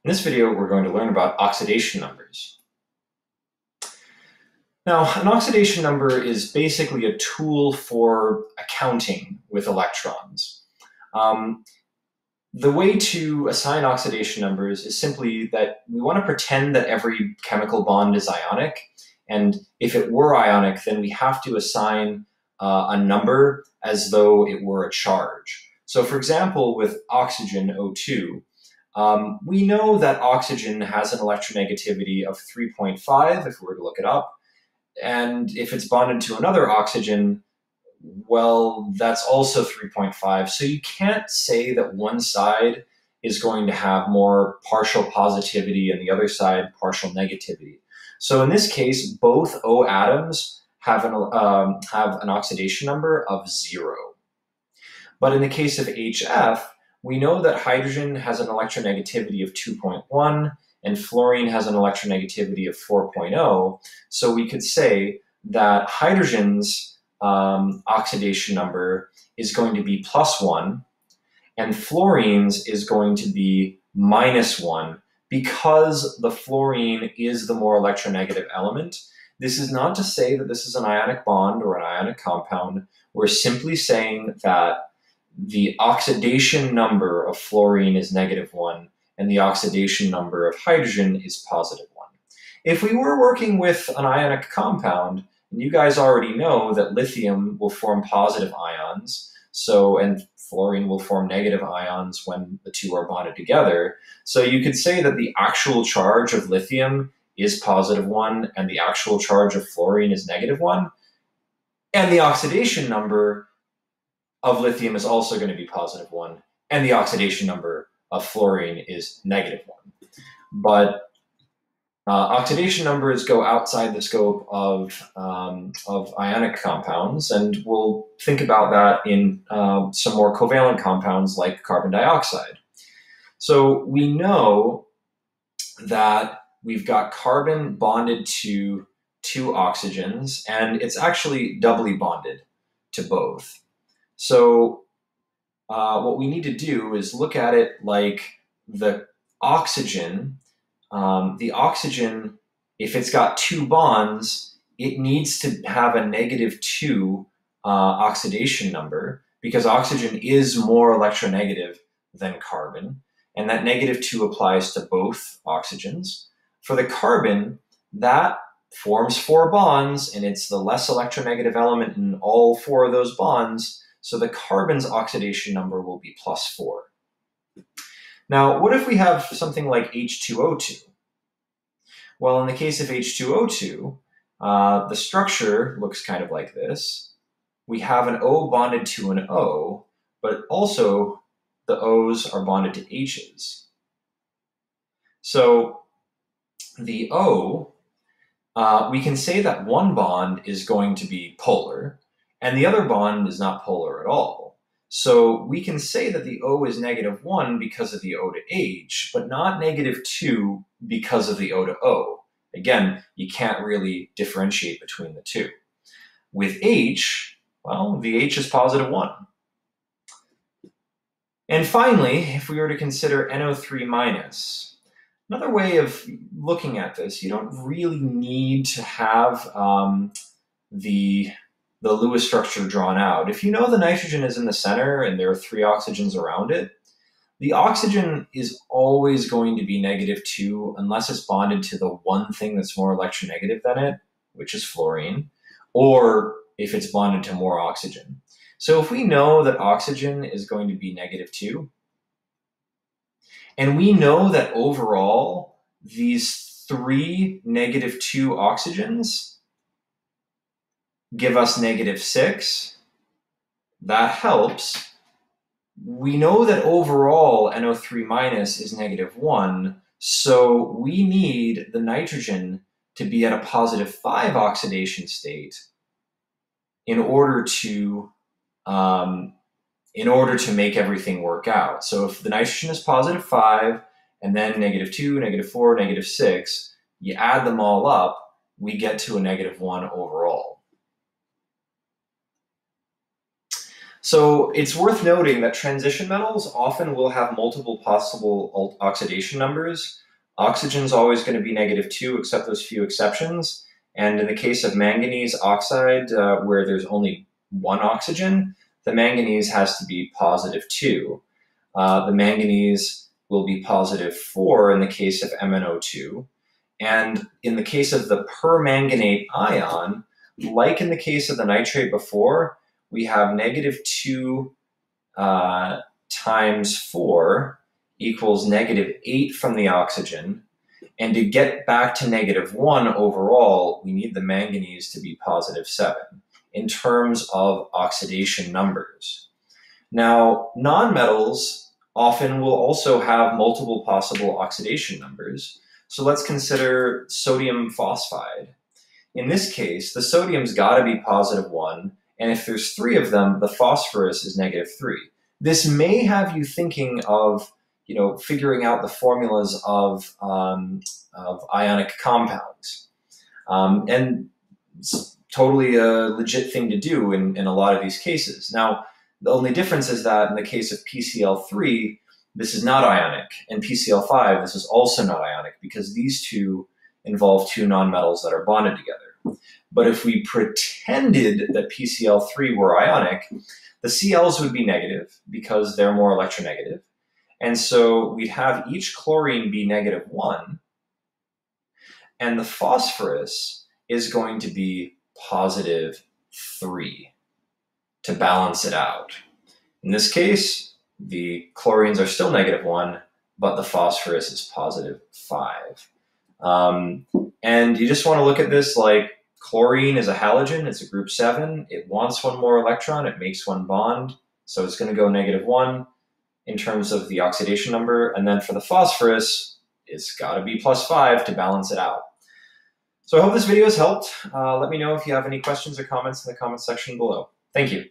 In this video, we're going to learn about oxidation numbers. Now, an oxidation number is basically a tool for accounting with electrons. The way to assign oxidation numbers is simply that we want to pretend that every chemical bond is ionic, and if it were ionic, then we have to assign a number as though it were a charge. So for example, with oxygen, O2, we know that oxygen has an electronegativity of 3.5 if we were to look it up. And if it's bonded to another oxygen, well, that's also 3.5. So you can't say that one side is going to have more partial positivity and the other side partial negativity. So in this case, both O atoms have an oxidation number of 0. But in the case of HF, we know that hydrogen has an electronegativity of 2.1 and fluorine has an electronegativity of 4.0. So we could say that hydrogen's oxidation number is going to be +1 and fluorine's is going to be -1 because the fluorine is the more electronegative element. This is not to say that this is an ionic bond or an ionic compound. We're simply saying that the oxidation number of fluorine is -1 and the oxidation number of hydrogen is +1. If we were working with an ionic compound, and you guys already know that lithium will form positive ions, and fluorine will form negative ions when the two are bonded together. So you could say that the actual charge of lithium is +1 and the actual charge of fluorine is -1, and the oxidation number of lithium is also going to be +1, and the oxidation number of fluorine is -1. But oxidation numbers go outside the scope of ionic compounds, and we'll think about that in some more covalent compounds like carbon dioxide. So we know that we've got carbon bonded to two oxygens, and it's actually doubly bonded to both. So what we need to do is look at it like the oxygen. The oxygen, if it's got two bonds, it needs to have a -2 oxidation number because oxygen is more electronegative than carbon, and that -2 applies to both oxygens. For the carbon, that forms 4 bonds, and it's the less electronegative element in all 4 of those bonds. So the carbon's oxidation number will be +4. Now, what if we have something like H2O2? Well, in the case of H2O2, the structure looks kind of like this. We have an O bonded to an O, but also the O's are bonded to H's. So the O, we can say that one bond is going to be polar, and the other bond is not polar at all. So we can say that the O is -1 because of the O to H, but not -2 because of the O to O. Again, you can't really differentiate between the two. With H, well, the H is +1. And finally, if we were to consider No3 minus, another way of looking at this, you don't really need to have the Lewis structure drawn out. If you know the nitrogen is in the center and there are 3 oxygens around it, the oxygen is always going to be -2 unless it's bonded to the one thing that's more electronegative than it, which is fluorine, or if it's bonded to more oxygen. So if we know that oxygen is going to be -2, and we know that overall these 3 -2 oxygens give us -6, that helps. We know that overall NO3 minus is -1, so we need the nitrogen to be at a +5 oxidation state in order to make everything work out. So if the nitrogen is +5 and then -2, -4, -6, you add them all up, we get to a -1 overall. So it's worth noting that transition metals often will have multiple possible oxidation numbers. Oxygen's always going to be -2, except those few exceptions. And in the case of manganese oxide, where there's only one oxygen, the manganese has to be +2. The manganese will be +4 in the case of MnO2. And in the case of the permanganate ion, like in the case of the nitrate before, we have -2 times 4 equals -8 from the oxygen. And to get back to -1 overall, we need the manganese to be +7 in terms of oxidation numbers. Now, nonmetals often will also have multiple possible oxidation numbers. So let's consider sodium phosphide. In this case, the sodium's got to be +1, and if there's 3 of them, the phosphorus is -3. This may have you thinking of, figuring out the formulas of ionic compounds. And it's totally a legit thing to do in a lot of these cases. Now, the only difference is that in the case of PCl3, this is not ionic, and PCl5, this is also not ionic, because these two involve 2 nonmetals that are bonded together. But if we pretended that PCl3 were ionic, the Cl's would be negative because they're more electronegative. And so we'd have each chlorine be -1, and the phosphorus is going to be +3 to balance it out. In this case, the chlorines are still -1, but the phosphorus is +5. And you just want to look at this like chlorine is a halogen, it's a group 7, it wants one more electron, it makes one bond, so it's going to go -1 in terms of the oxidation number, and then for the phosphorus, it's got to be +5 to balance it out. So I hope this video has helped. Let me know if you have any questions or comments in the comments section below. Thank you.